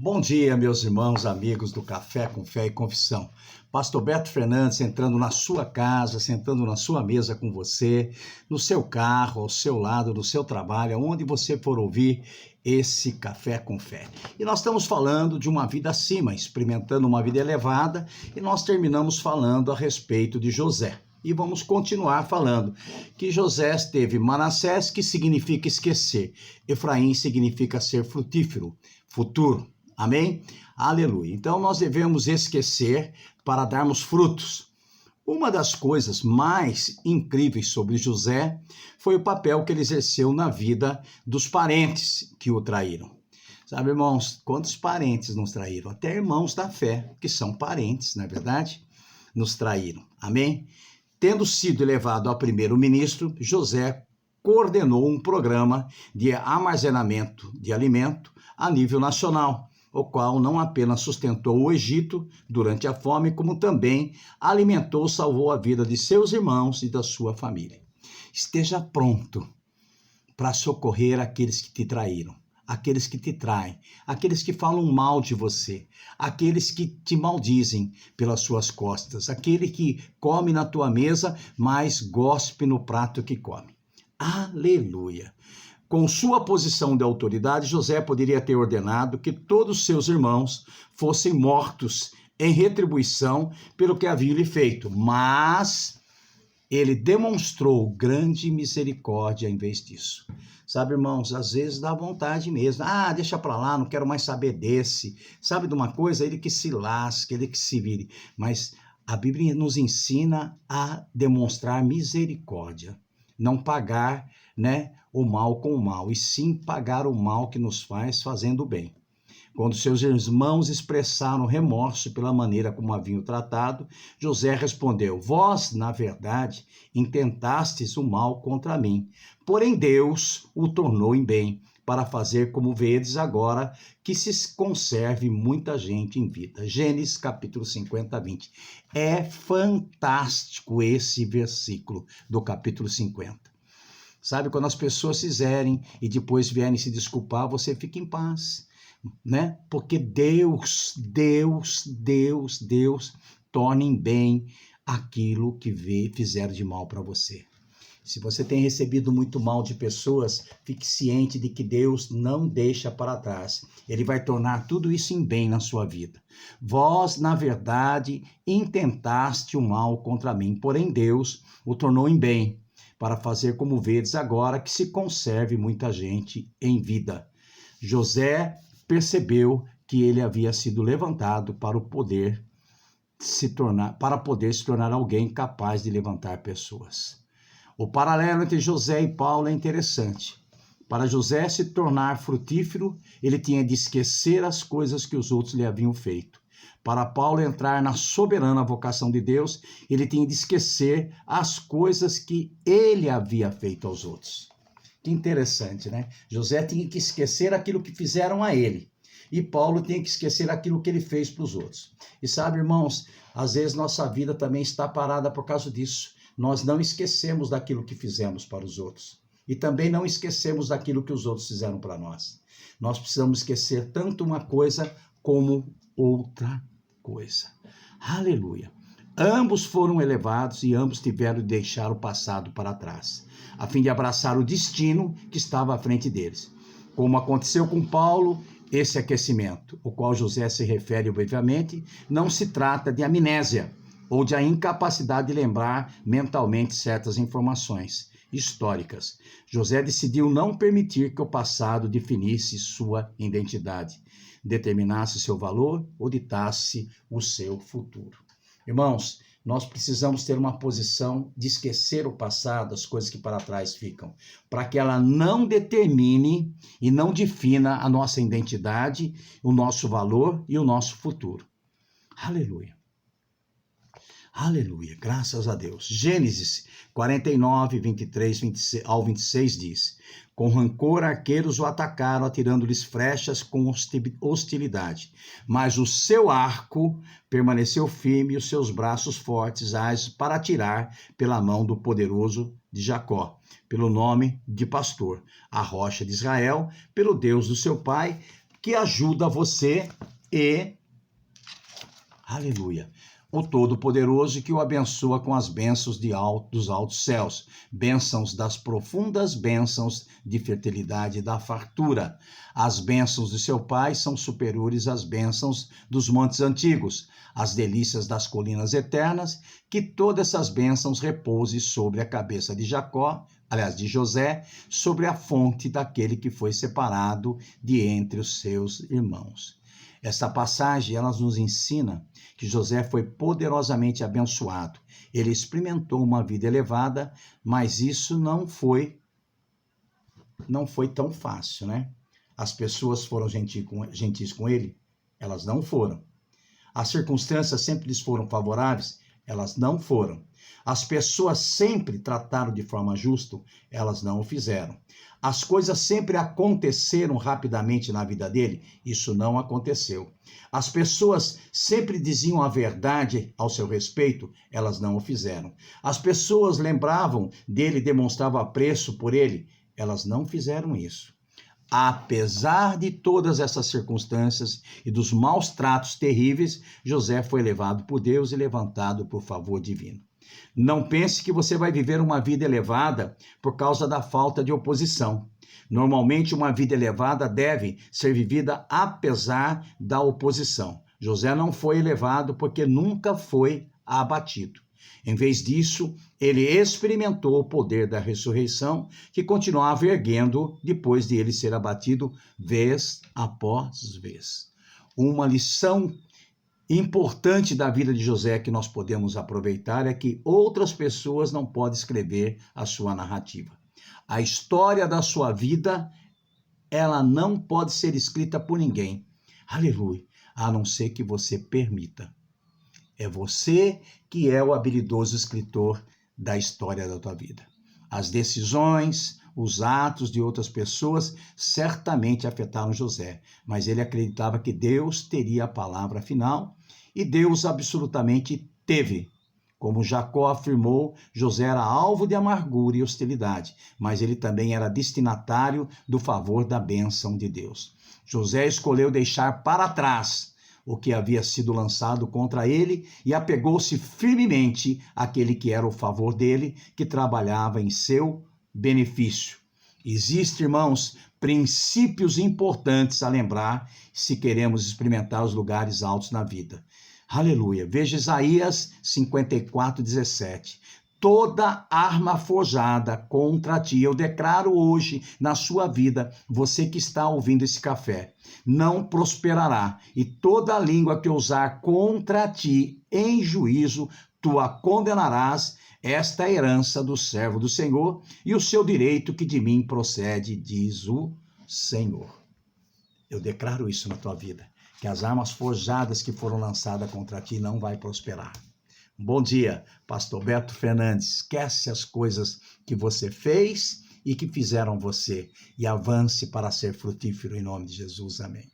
Bom dia, meus irmãos, amigos do Café com Fé e Confissão. Pastor Beto Fernandes entrando na sua casa, sentando na sua mesa com você, no seu carro, ao seu lado, no seu trabalho, onde você for ouvir esse Café com Fé. E nós estamos falando de uma vida acima, experimentando uma vida elevada, e nós terminamos falando a respeito de José. E vamos continuar falando que José teve Manassés, que significa esquecer. Efraim significa ser frutífero, futuro. Amém? Aleluia. Então nós devemos esquecer para darmos frutos. Uma das coisas mais incríveis sobre José foi o papel que ele exerceu na vida dos parentes que o traíram. Sabe, irmãos, quantos parentes nos traíram? Até irmãos da fé, que são parentes, não é verdade? Nos traíram. Amém? Tendo sido elevado a primeiro-ministro, José coordenou um programa de armazenamento de alimento a nível nacional, o qual não apenas sustentou o Egito durante a fome, como também alimentou e salvou a vida de seus irmãos e da sua família. Esteja pronto para socorrer aqueles que te traíram, aqueles que te traem, aqueles que falam mal de você, aqueles que te maldizem pelas suas costas, aquele que come na tua mesa, mas gospe no prato que come. Aleluia! Com sua posição de autoridade, José poderia ter ordenado que todos seus irmãos fossem mortos em retribuição pelo que haviam lhe feito, mas ele demonstrou grande misericórdia em vez disso. Sabe, irmãos, às vezes dá vontade mesmo. Deixa pra lá, não quero mais saber desse. Sabe de uma coisa? Ele que se lasque, ele que se vire. Mas a Bíblia nos ensina a demonstrar misericórdia. Não pagar, o mal com o mal, e sim pagar o mal que nos faz fazendo o bem. Quando seus irmãos expressaram remorso pela maneira como haviam tratado, José respondeu: vós, na verdade, intentastes o mal contra mim, porém Deus o tornou em bem, para fazer como vedes agora, que se conserve muita gente em vida. Gênesis capítulo 50, 20. É fantástico esse versículo do capítulo 50. Sabe, quando as pessoas fizerem e depois vierem se desculpar, você fica em paz, Porque Deus torna em bem aquilo que fizeram de mal para você. Se você tem recebido muito mal de pessoas, fique ciente de que Deus não deixa para trás. Ele vai tornar tudo isso em bem na sua vida. Vós, na verdade, intentaste o mal contra mim, porém Deus o tornou em bem, para fazer como vedes agora, que se conserve muita gente em vida. José percebeu que ele havia sido levantado para poder se tornar alguém capaz de levantar pessoas. O paralelo entre José e Paulo é interessante. Para José se tornar frutífero, ele tinha de esquecer as coisas que os outros lhe haviam feito. Para Paulo entrar na soberana vocação de Deus, ele tinha de esquecer as coisas que ele havia feito aos outros. Que interessante, José tinha que esquecer aquilo que fizeram a ele. E Paulo tinha que esquecer aquilo que ele fez para os outros. E sabe, irmãos, às vezes nossa vida também está parada por causa disso. Nós não esquecemos daquilo que fizemos para os outros. E também não esquecemos daquilo que os outros fizeram para nós. Nós precisamos esquecer tanto uma coisa como outra coisa. Aleluia! Ambos foram elevados e ambos tiveram de deixar o passado para trás, a fim de abraçar o destino que estava à frente deles. Como aconteceu com Paulo, esse aquecimento, o qual José se refere obviamente, não se trata de amnésia ou de a incapacidade de lembrar mentalmente certas informações históricas. José decidiu não permitir que o passado definisse sua identidade, determinasse seu valor ou ditasse o seu futuro. Irmãos, nós precisamos ter uma posição de esquecer o passado, as coisas que para trás ficam, para que ela não determine e não defina a nossa identidade, o nosso valor e o nosso futuro. Aleluia! Aleluia, graças a Deus. Gênesis 49, 23 ao 26 diz: com rancor arqueiros o atacaram, atirando-lhes flechas com hostilidade. Mas o seu arco permaneceu firme e os seus braços fortes, ágeis para atirar pela mão do poderoso de Jacó, pelo nome de pastor, a rocha de Israel, pelo Deus do seu pai, que ajuda você e, aleluia, o Todo-Poderoso que o abençoa com as bênçãos dos altos céus, bênçãos das profundas bênçãos de fertilidade e da fartura. As bênçãos de seu pai são superiores às bênçãos dos montes antigos, as delícias das colinas eternas, que todas essas bênçãos repousem sobre a cabeça de Jacó, aliás, de José, sobre a fonte daquele que foi separado de entre os seus irmãos. Esta passagem, ela nos ensina que José foi poderosamente abençoado. Ele experimentou uma vida elevada, mas isso não foi tão fácil, né? As pessoas foram gentis com ele? Elas não foram. As circunstâncias sempre lhes foram favoráveis? Elas não foram. As pessoas sempre trataram de forma justa? Elas não o fizeram. As coisas sempre aconteceram rapidamente na vida dele? Isso não aconteceu. As pessoas sempre diziam a verdade ao seu respeito? Elas não o fizeram. As pessoas lembravam dele e demonstravam apreço por ele? Elas não fizeram isso. Apesar de todas essas circunstâncias e dos maus tratos terríveis, José foi levado por Deus e levantado por favor divino. Não pense que você vai viver uma vida elevada por causa da falta de oposição. Normalmente, uma vida elevada deve ser vivida apesar da oposição. José não foi elevado porque nunca foi abatido. Em vez disso, ele experimentou o poder da ressurreição, que continuava erguendo depois de ele ser abatido vez após vez. Uma lição importante da vida de José que nós podemos aproveitar é que outras pessoas não podem escrever a sua narrativa. A história da sua vida, ela não pode ser escrita por ninguém. Aleluia, a não ser que você permita. É você que é o habilidoso escritor da história da tua vida. As decisões, os atos de outras pessoas certamente afetaram José, mas ele acreditava que Deus teria a palavra final e Deus absolutamente teve. Como Jacó afirmou, José era alvo de amargura e hostilidade, mas ele também era destinatário do favor da bênção de Deus. José escolheu deixar para trás o que havia sido lançado contra ele e apegou-se firmemente àquele que era o favor dele, que trabalhava em seu benefício. Existem, irmãos, princípios importantes a lembrar se queremos experimentar os lugares altos na vida. Aleluia. Veja Isaías 54:17. Toda arma forjada contra ti, eu declaro hoje na sua vida, você que está ouvindo esse café, não prosperará. E toda língua que usar contra ti em juízo, tu a condenarás. Esta é a herança do servo do Senhor e o seu direito que de mim procede, diz o Senhor. Eu declaro isso na tua vida, que as armas forjadas que foram lançadas contra ti não vai prosperar. Bom dia, Pastor Beto Fernandes. Esquece as coisas que você fez e que fizeram você e avance para ser frutífero em nome de Jesus. Amém.